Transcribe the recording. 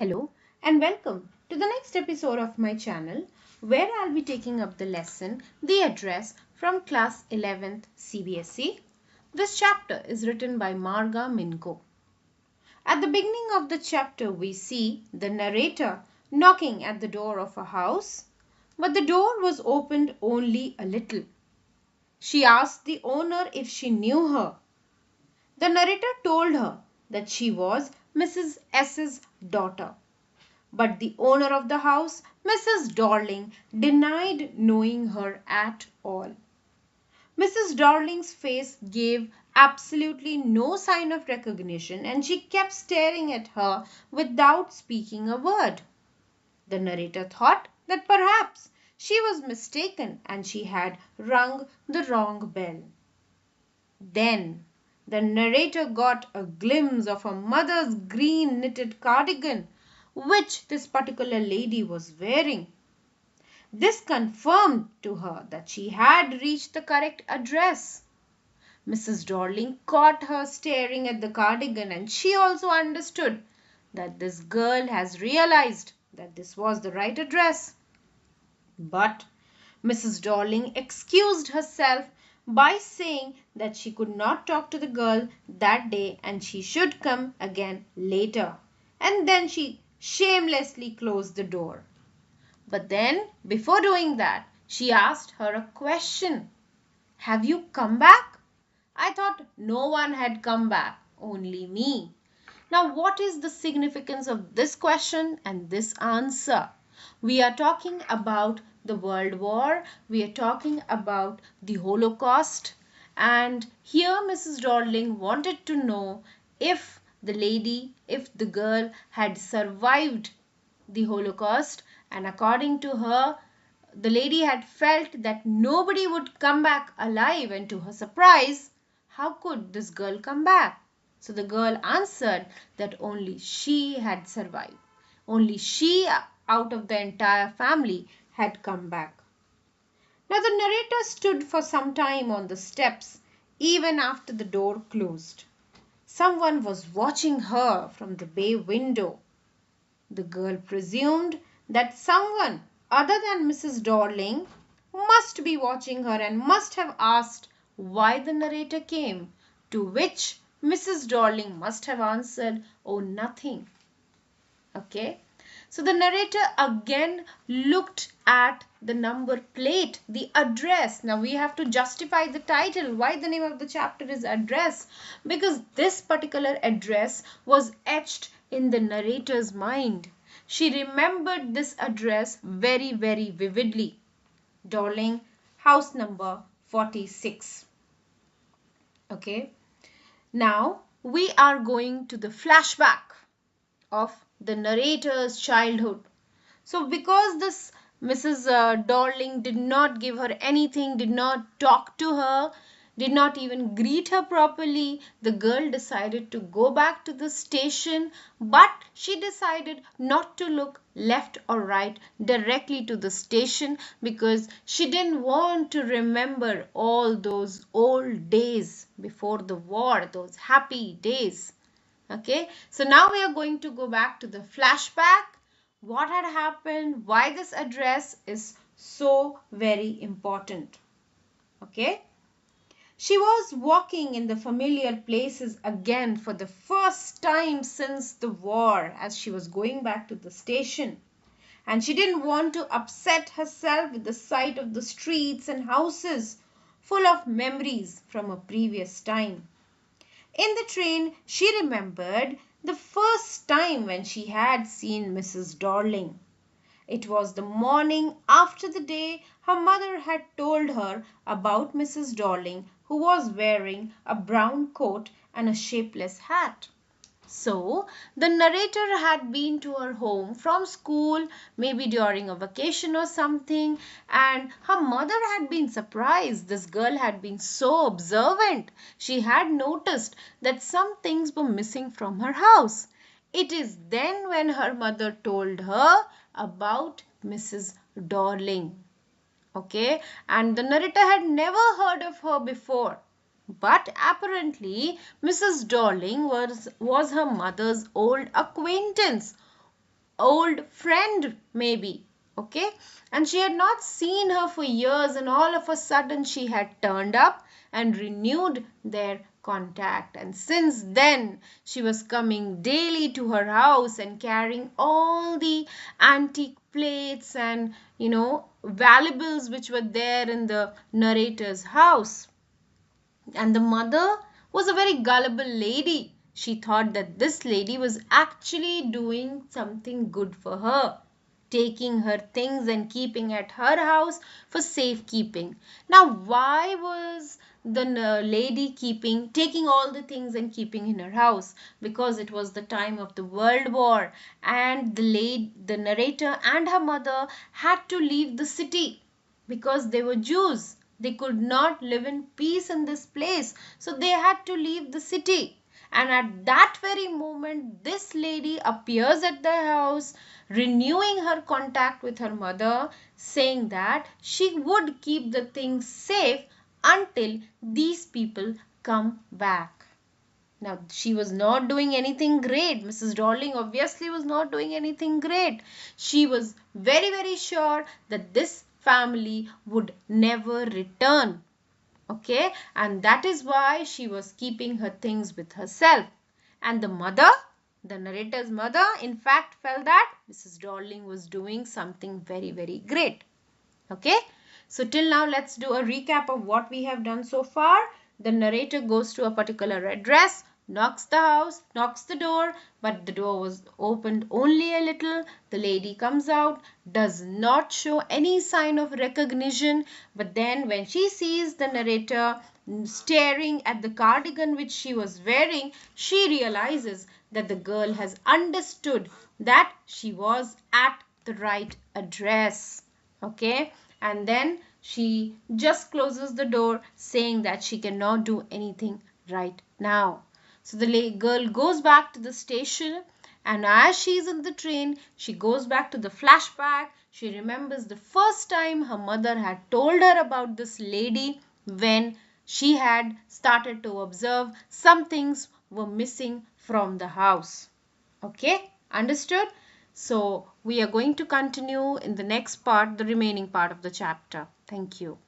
Hello and welcome to the next episode of my channel where I'll be taking up the lesson The Address from class 11th CBSE. This chapter is written by Marga Mingo. At the beginning of the chapter we see the narrator knocking at the door of a house, but the door was opened only a little. She asked the owner if she knew her. The narrator told her that she was Mrs. S's daughter. But the owner of the house, Mrs. Darling, denied knowing her at all. Mrs. Darling's face gave absolutely no sign of recognition and she kept staring at her without speaking a word. The narrator thought that perhaps she was mistaken and she had rung the wrong bell. Then the narrator got a glimpse of her mother's green knitted cardigan which this particular lady was wearing. This confirmed to her that she had reached the correct address. Mrs. Darling caught her staring at the cardigan and she also understood that this girl has realized that this was the right address. But Mrs. Darling excused herself by saying that she could not talk to the girl that day and she should come again later. And then she shamelessly closed the door. But then, before doing that, she asked her a question. Have you come back? I thought no one had come back, only me. Now, what is the significance of this question and this answer? We are talking about the World War. We are talking about the Holocaust. And here Mrs. Darling wanted to know if the girl had survived the Holocaust, and according to her, the lady had felt that nobody would come back alive, and to her surprise, how could this girl come back? So the girl answered that only she had survived. Only she out of the entire family had come back. Now the narrator stood for some time on the steps even after the door closed. Someone was watching her from the bay window. The girl presumed that someone other than Mrs. Darling must be watching her and must have asked why the narrator came, to which Mrs. Darling must have answered, "Oh, nothing." Okay. So the narrator again looked at the number plate, the address. Now we have to justify the title. Why the name of the chapter is Address? Because this particular address was etched in the narrator's mind. She remembered this address very, very vividly. Darling, house number 46. Okay. Now we are going to the flashback of the narrator's childhood. So because this Mrs. Darling did not give her anything, did not talk to her, did not even greet her properly, the girl decided to go back to the station, but she decided not to look left or right directly to the station because she didn't want to remember all those old days before the war, those happy days. Okay, so now we are going to go back to the flashback. What had happened, why this address is so very important. Okay, she was walking in the familiar places again for the first time since the war as she was going back to the station. And she didn't want to upset herself with the sight of the streets and houses full of memories from a previous time. In the train, she remembered the first time when she had seen Mrs. Darling. It was the morning after the day her mother had told her about Mrs. Darling, who was wearing a brown coat and a shapeless hat. So, the narrator had been to her home from school, maybe during a vacation or something, and her mother had been surprised. This girl had been so observant. She had noticed that some things were missing from her house. It is then when her mother told her about Mrs. Darling. Okay, and the narrator had never heard of her before. But apparently Mrs. Darling was her mother's old acquaintance old friend maybe. Okay, and she had not seen her for years, and all of a sudden she had turned up and renewed their contact. And since then she was coming daily to her house and carrying all the antique plates and valuables which were there in the narrator's house. And the mother was a very gullible lady. She thought that this lady was actually doing something good for her, taking her things and keeping at her house for safekeeping. Now, why was the lady taking all the things and keeping in her house? Because it was the time of the World War, and the narrator and her mother had to leave the city because they were Jews. They could not live in peace in this place. So they had to leave the city. And at that very moment, this lady appears at the house, renewing her contact with her mother, saying that she would keep the things safe until these people come back. Now, she was not doing anything great. Mrs. Darling obviously was not doing anything great. She was very, very sure that this family would never return. Okay, and that is why she was keeping her things with herself. And the mother, the narrator's mother, in fact, felt that Mrs. Darling was doing something very, very great. Okay, so till now let's do a recap of what we have done so far. The narrator goes to a particular address, knocks the door, but the door was opened only a little. The lady comes out, does not show any sign of recognition, but then when she sees the narrator staring at the cardigan which she was wearing, she realizes that the girl has understood that she was at the right address. Okay, and then she just closes the door, saying that she cannot do anything right now. So the girl goes back to the station, and as she's in the train, she goes back to the flashback. She remembers the first time her mother had told her about this lady, when she had started to observe some things were missing from the house. Okay, understood? So we are going to continue in the next part, the remaining part of the chapter. Thank you.